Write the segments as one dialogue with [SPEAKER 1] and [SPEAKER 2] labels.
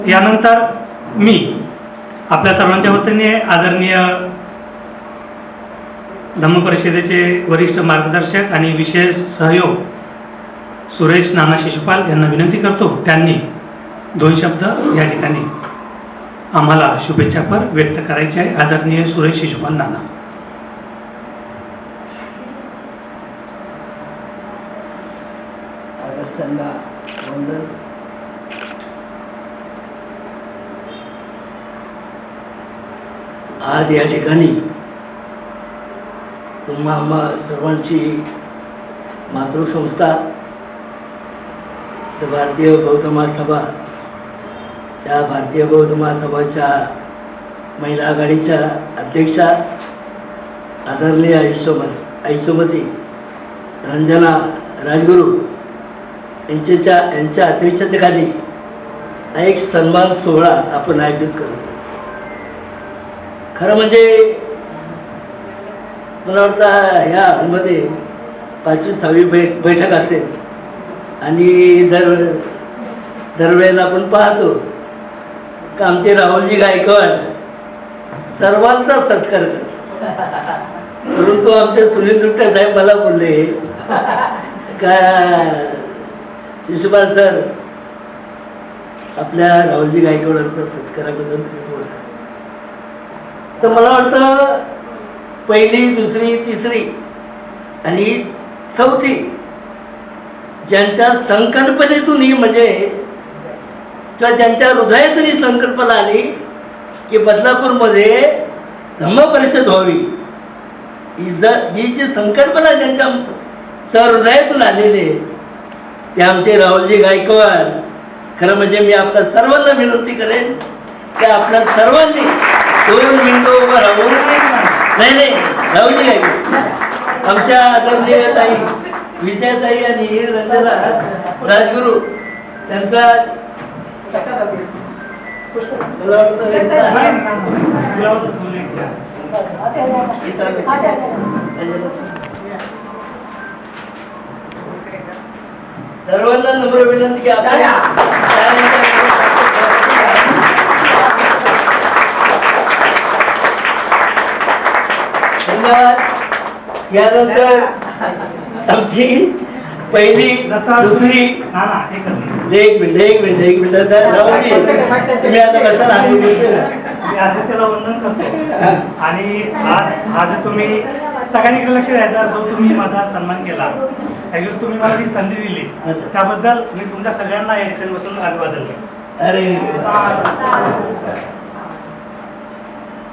[SPEAKER 1] यानंतर मी आपल्या सर्वांच्या वतीने आदरणीय धम्म परिषदेचे वरिष्ठ मार्गदर्शक आणि विशेष सहयोग सुरेश नाना शिशुपाल यांना विनंती करतो, त्यांनी 2 शब्द या ठिकाणी आम्हाला शुभेच्छापर व्यक्त करायचे आहे. आदरणीय सुरेश शिशुपाल नाना.
[SPEAKER 2] आदर्शांना वंदन. आज या ठिकाणी तुम्हा आम्हा सर्वांची मातृसंस्था भारतीय बौद्ध महासभा, त्या भारतीय बौद्ध महासभाच्या महिला आघाडीच्या अध्यक्षा आदरणीय आईसोमती रंजना राजगुरू यांच्या अध्यक्षतेखाली एक सन्मान सोहळा आपण आयोजित करतो. खरं म्हणजे मला वाटतं ह्या हॉलमध्ये 5वी-6वी बैठक असेल आणि दरवेळेला आपण पाहतो की आमचे राहुलजी गायकवाड सर्वांचा सत्कार करतात. परंतु आमचे सुनील दुट्टे साहेब मला बोलले का शिशुपाल सर, आपल्या राहुलजी गायकवाडांचा सत्काराबद्दल बोलतात. तर मला वाटतं 1ली, 2री, 3री आणि 4थी ज्यांच्या संकल्पनेतून ही म्हणजे किंवा ज्यांच्या हृदयातून ही संकल्पना आली की बदलापूरमध्ये धम्म परिषद व्हावी, ही जी संकल्पना ज्यांच्या सहृदयातून आलेली आहे ते आमचे राहुलजी गायकवाड. खरं म्हणजे मी आपल्या सर्वांना विनंती करेन की आपल्या सर्वांनी 2 मिनिटं उभं राहून नाही राहुलजी गायकवाड, आमच्या आदरणीय ताई विद्याताई आणि रंजना राजगुरू त्यांचा सर्वांना नम्र विनंती की आपण यानंतर आमची 1ली, 2री एक मिनिट तुम्ही आता
[SPEAKER 1] आदित्यला वंदन करतो. आणि हा जो तुम्ही सगळ्यांनी लक्ष द्यायचा, जो तुम्ही माझा सन्मान केला, तुम्ही मला ती संधी दिली, त्याबद्दल मी तुमच्या सगळ्यांना या ठिकाणी बसून अभिवादन करतो.
[SPEAKER 2] अरे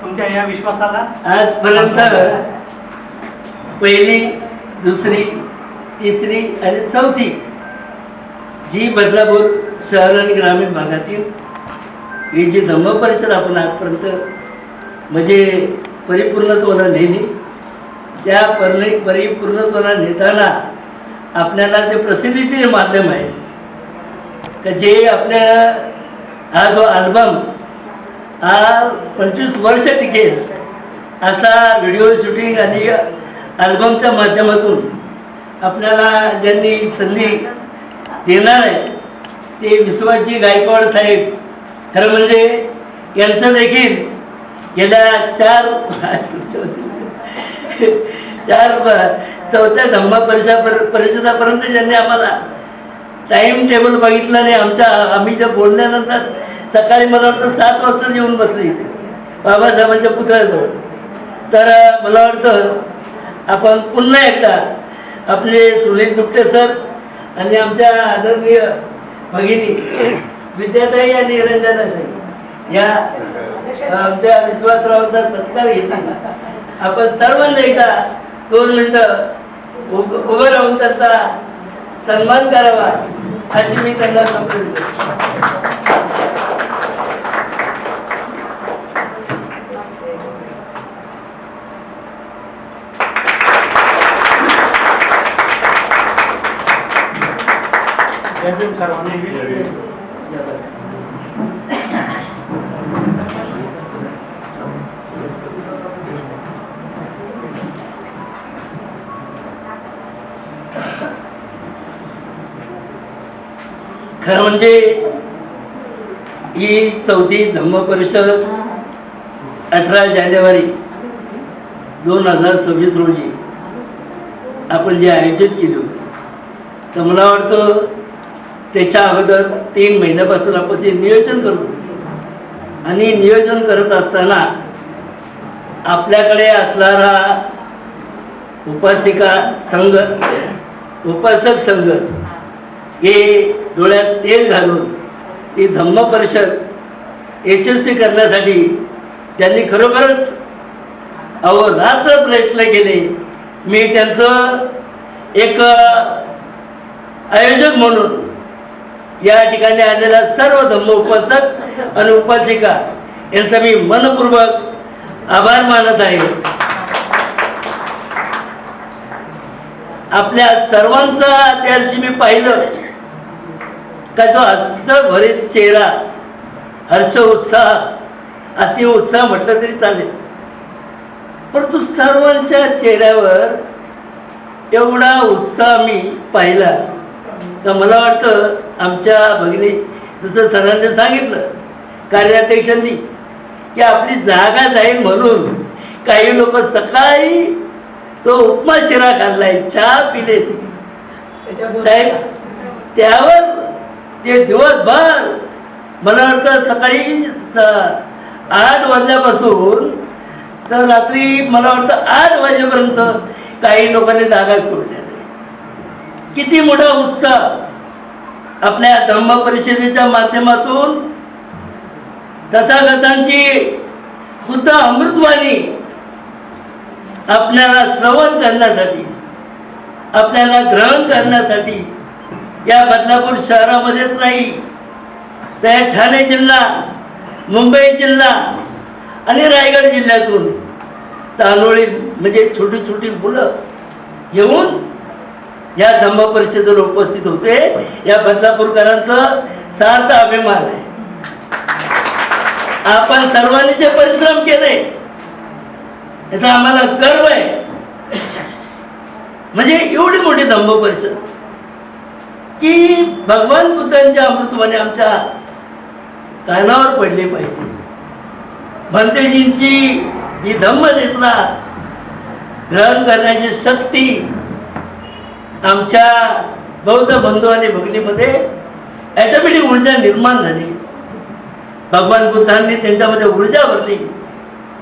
[SPEAKER 1] तुमच्या या विश्वासाला
[SPEAKER 2] आजपर्यंत 1ली, 2री, 3री आणि 4थी जी बदलापूर शहर आणि ग्रामीण भागातील ही जी धम्म परिषद आपण आजपर्यंत म्हणजे परिपूर्णत्वाला नेली, त्या परिपूर्णत्वाला नेताना आपल्याला ते प्रसिद्धीचे माध्यम आहे का जे आपल्या हा जो अल्बम हा 25 वर्ष टिकेल असा व्हिडिओ शूटिंग आणि अल्बमच्या माध्यमातून आपल्याला ज्यांनी संधी देणार आहे ते विश्वासजी गायकवाड साहेब. खरं म्हणजे यांचं देखील गेल्या 4-4 धम्म परिषदापर्यंत ज्यांनी आम्हाला टाईम टेबल बघितलं नाही. आम्ही जे बोलल्यानंतर सकाळी मला वाटतं 7 वाजता येऊन बसले इथे बाबासाहेबांच्या पुतळ्याजवळ. तर मला वाटतं आपण पुन्हा एकदा आपले सुनील दुट्टे सर आणि आमच्या आदरणीय भगिनी विद्याताई आणि रंजनाताई या आमच्या विश्वासरावांचा सत्कार घेतील. आपण सर्वांना एकदा 2 मिनिटं उभं राहून त्यांचा सन्मान करावा अशी मी त्यांना संपर्क खरं म्हणजे ही 4थी धम्म परिषद 18 जानेवारी 2026 रोजी आपण जे आयोजित केले होते, तर मला वाटतं त्याच्या अगोदर 3 महिन्यापासून आपण ते नियोजन करत होतो आणि नियोजन करत असताना आपल्याकडे असणारा उपासिका संघ, उपासक संघ हे डोळ्यात तेल घालून ही धम्म परिषद यशस्वी करण्यासाठी त्यांनी खरोखरच अहोरात्र प्रयत्न केले. मी त्यांचं एक आयोजक म्हणून या ठिकाणी आलेल्या सर्व धम्म उपासक आणि उपासिका यांचा मी मनपूर्वक आभार मानत आहे. आपल्या सर्वांचा त्या दिवशी मी पाहिलं का जो हर्षभरीत चेहरा, हर्ष उत्साह, अति उत्साह म्हटलं तरी चालेल, परंतु सर्वांच्या चेहऱ्यावर एवढा उत्साह मी पाहिला तर मला वाटतं आमच्या भगिनी, जसं सरांनी सांगितलं कार्याध्यक्षांनी, की आपली जागा जाईल म्हणून काही लोक सकाळी तो उपमा शिरा खाल्लाय, चहा पिले साहेब, त्यावर ते दिवसभर मला वाटतं सकाळी 8 वाजल्यापासून तर रात्री मला वाटतं 8 वाजेपर्यंत काही लोकांनी जागा सोडल्या. किती मोठा उत्साह आपल्या धम्म परिषदेच्या माध्यमातून तथागतांची शुद्ध अमृतवाणी आपल्याला श्रवण करण्यासाठी, आपल्याला ग्रहण करण्यासाठी या बदलापूर शहरामध्येच नाही तर ठाणे जिल्हा, मुंबई जिल्हा आणि रायगड जिल्ह्यातून तांदोळी म्हणजे छोटी छोटी मुलं येऊन या धम्म परिषदेला उपस्थित होते. या बदलापूरकरांचं सार्थ अभिमान आहे. आपण सर्वांनी जे परिश्रम केले याचा आम्हाला गर्व आहे. म्हणजे एवढी मोठी धम्म परिषद की भगवान बुद्धांच्या अमृतवाणी आमच्या कानावर पडले पाहिजे. भंतेजींची जी धम्मदेशना ग्रहण करण्याची शक्ती आमच्या बौद्ध बंधू आणि भगिनीमध्ये ॲटोमॅटिक ऊर्जा निर्माण झाली. भगवान बुद्धांनी त्यांच्यामध्ये ऊर्जा भरली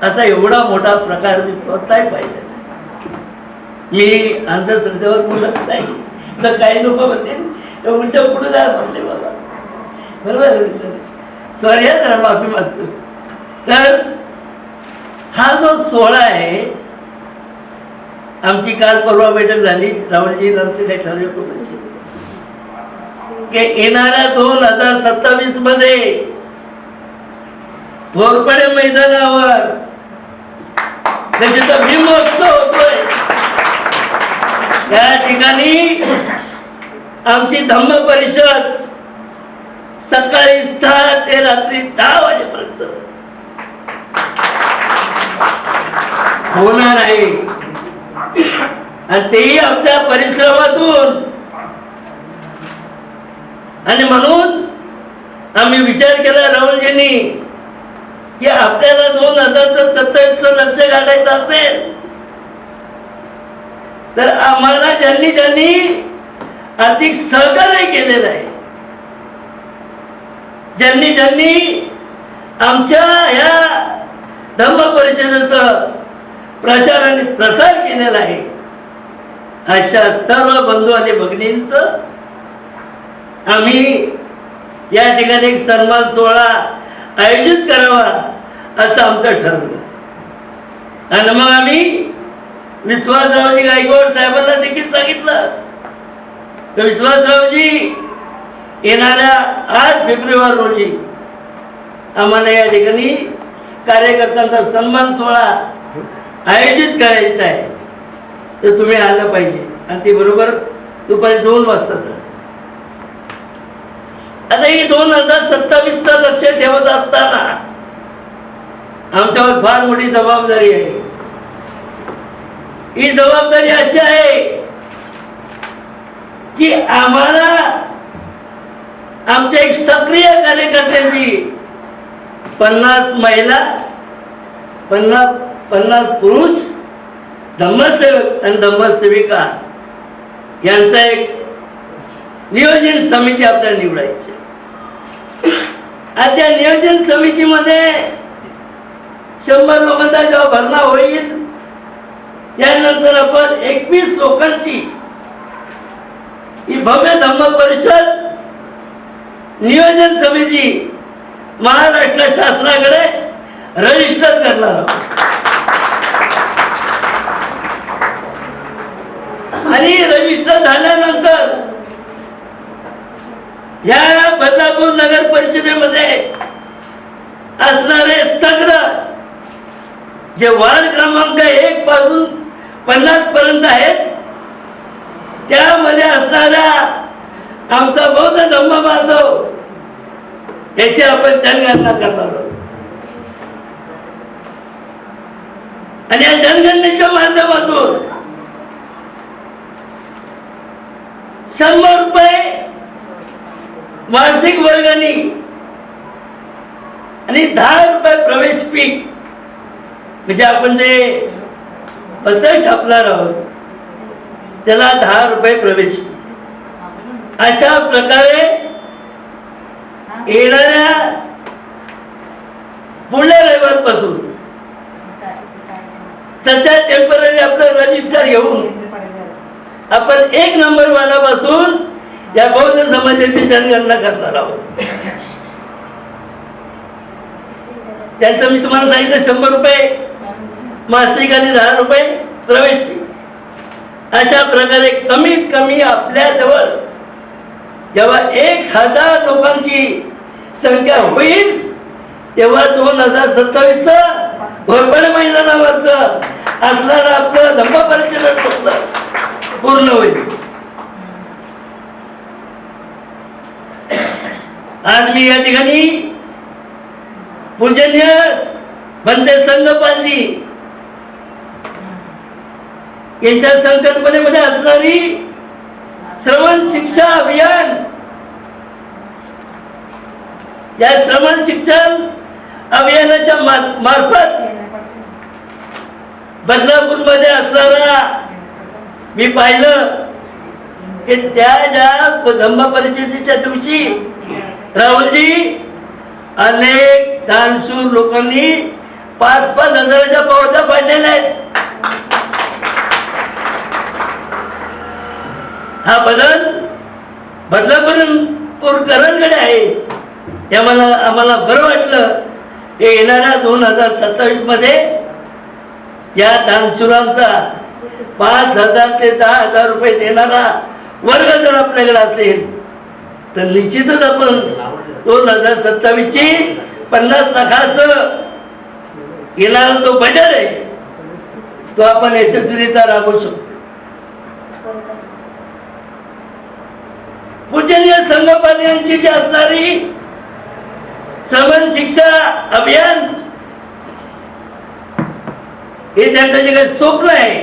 [SPEAKER 2] असा एवढा मोठा प्रकार मी स्वतःही पाहिजे. मी अंधश्रद्धेवर बोलत नाही तर काही लोक म्हणतील ऊर्जा कुठे जायला बसले बाबा, बरोबर सॉरी जरा माफी मागतो. तर हा जो सोहळा आहे, आमची काल परवा बैठक झाली, राहुलजी आमचे काही ठरवे की येणाऱ्या 2027 मध्ये घोरपडे मैदानावर त्याचा भीमोत्सव होतोय. त्या ठिकाणी आमची धम्म परिषद सकाळी 6 ते रात्री 10 वाजेपर्यंत होणार आहे आणि तेही आपल्या परिश्रमातून. आणि म्हणून आम्ही विचार केला राहुलजींनी की आपल्याला 2027 लक्ष गाठायचं असेल तर आम्हाला ज्यांनी ज्यांनी आर्थिक सहकार्य केलेलं आहे, ज्यांनी ज्यांनी आमच्या ह्या धम्म परिषदेचा प्रचार आणि प्रसार केलेला आहे, अशा सर्व बंधू आणि भगिनींचं आम्ही या ठिकाणी एक सन्मान सोहळा आयोजित करावा असं आमचं ठरलं. आणि मग आम्ही विश्वासरावजी गायकवाड साहेबांना देखील सांगितलं तर विश्वासरावजी येणाऱ्या 8 फेब्रुवारी रोजी आम्हाला या ठिकाणी कार्यकर्त्यांचा सन्मान सोहळा आयोजित करायचा आहे, तर तुम्ही आलं पाहिजे. आणि ते बरोबर दुपारी 2 वाजता. आता ही 2027 लक्ष ठेवत असताना आमच्यावर फार मोठी जबाबदारी आहे. ही जबाबदारी अशी आहे की आम्हाला आमच्या एक सक्रिय कार्यकर्त्यांची 50 महिला, 50 पुरुष धम्मसेवक आणि धम्मसेविका यांचा एक नियोजन समिती आपल्याला निवडायची. आणि त्या नियोजन समितीमध्ये 100 लोकांचा जेव्हा भरणा होईल त्यानंतर आपण 21 लोकांची ही भव्य धम्म परिषद नियोजन समिती महाराष्ट्र शासनाकडे रजिस्टर करणार आहोत. आणि रजिस्टर झाल्यानंतर या बदलापूर नगर परिषदेमध्ये असणारे सगळं जे वार्ड क्रमांक 1 पासून 50 पर्यंत आहेत त्यामध्ये असणाऱ्या आमचा बौद्ध धम्म बांधव याची आपण जनगणना करणार आहोत. आणि या जनगणनेच्या माध्यमातून 100 रुपये वार्षिक वर्गणी आणि 10 रुपये प्रवेश फी म्हणजे आपण जे पत्र छापणार आहोत त्याला 10 रुपये प्रवेश फी. अशा प्रकारे येणाऱ्या पुढल्या रविवारपासून सध्या टेम्पररी आपलं रजिस्टर घेऊन आपण 1 नंबर वार्डापासून या बौद्ध समाजाची जनगणना करणार आहोत. त्यांचं मी तुम्हाला सांगितलं 100 रुपये मासिक आणि 10 रुपये प्रवेश फी. अशा प्रकारे कमीत कमी आपल्या जवळ जेव्हा 1000 लोकांची संख्या होईल तेव्हा 2027 घोरपडे मैदानावरचं असणारं आपलं धम्म परिषद पूर्ण होईल. आज मी या ठिकाणी पूजनीय बनते संगपालजी यांच्या संकल्पनेमध्ये असणारी श्रवण शिक्षा अभियान, या श्रवण शिक्षण अभियानाच्या मार्फत बदलापूर मध्ये असणारा मी पाहिलं की त्या ज्या धम्म परिषदेच्या दिवशी राहुलजी अनेक दानशूर लोकांनी 5-5 हजाराच्या पावत्या पाडलेल्या आहेत. हा बदल बदलापूरकरांकडे आहे. ते आम्हाला बरं वाटलं की येणाऱ्या 2027 मध्ये या दानशूरांचा 5,000 ते 10,000 रुपये देणारा वर्ग जर आपल्याकडे असेल तर निश्चितच आपण 2027 ची 50 लाखाचं येणारा जो बजेट आहे तो आपण यशस्वीरित्या राबवू शकतो. पूजनीय संगपाल यांची जी असणारी श्रवण शिक्षा अभियान हे त्यांचं जे काही स्वप्न आहे.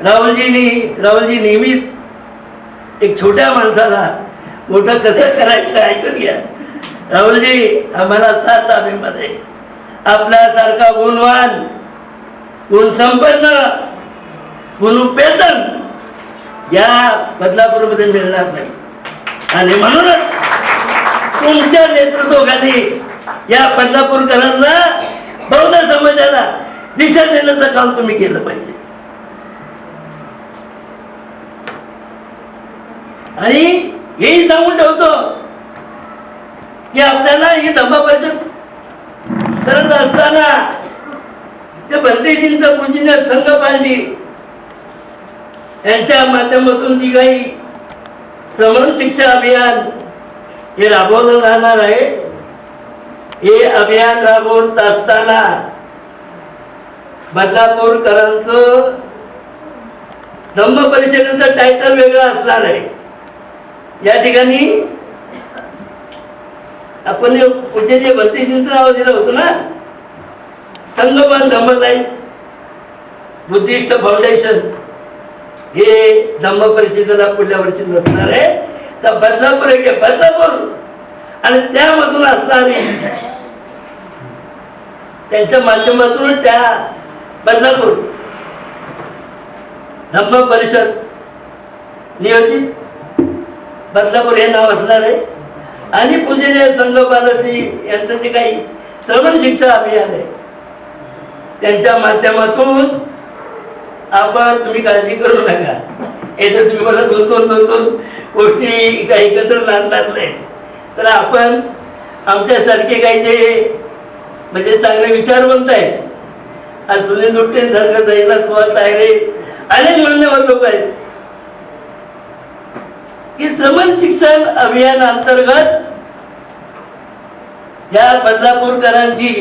[SPEAKER 2] राहुलजी नेहमीच एक छोट्या माणसाला मोठं कसं करायचं ऐकून घ्या. राहुलजी आम्हाला 7 ताब्यामध्ये आपल्यासारखा गुणवान, गुणसंपन्न, गुणपेतन या बदलापूरमध्ये मिळणार नाही. आणि म्हणूनच तुमच्या नेतृत्वाखाली या बदलापूरकरांना, बौद्ध समाजाला दिशा देण्याचं काम तुम्ही केलं पाहिजे. आणि हेही सांगून ठेवतो की आपल्याला ही धम्म परिषद करत असताना ते भंतेजींचं पूजनीय संगपालजी यांच्या माध्यमातून जी काही श्रवण शिक्षा अभियान हे राबवलं जाणार आहे. हे अभियान राबवत असताना बदलापूरकरांचं धम्म परिषदेचं टायटल वेगळं असणार आहे. या ठिकाणी आपण पूजनीय भंतेजींचं नाव दिलं होतं ना, संगपाल धम्मलाईन बुद्धिस्ट फाउंडेशन. हे धम्म परिषदेला पुढल्या वर्षी नसणार आहे. तर बदलापूर एक बदलापूर आणि त्यामधून असणारी त्यांच्या माध्यमातून त्या बदलापूर धम्म परिषद नियोजित बदलापूर हे नाव असणार आहे आणि पूजनीय संघ बालाजी यांचं जे काही श्रवण शिक्षा अभियान आहे त्यांच्या माध्यमातून आपण, तुम्ही काळजी करू नका, येथे तुम्ही मला दोन गोष्टी काही एकत्र आणणार नाही, तर आपण आमच्यासारखे काही जे म्हणजे चांगले विचारवंत आहेत, आज सुनील दुट्टेंसारखं जायला सुहास आहे, अनेक मान्यवर लोक आहेत की श्रवण शिक्षण अभियान अंतर्गत या बदलापूरकरांची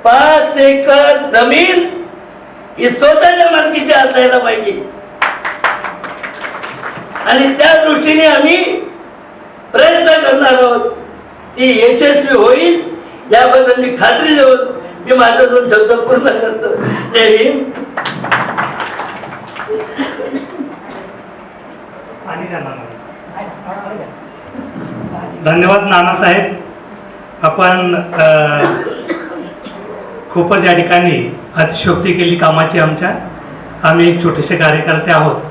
[SPEAKER 2] 5 एकर जमीन ही स्वतःच्या मालकीची असायला पाहिजे आणि त्या दृष्टीने आम्ही प्रयत्न करणार आहोत. ती यशस्वी होईल याबद्दल मी खात्री देऊन मी माझा 2 शब्द पूर्ण करतो. जय हिंद.
[SPEAKER 1] धन्यवाद नानासाहेब. आपण खूपच या ठिकाणी अतिशयोक्ती केली कामाची. आम्ही एक छोटेसे कार्यकर्ते आहोत.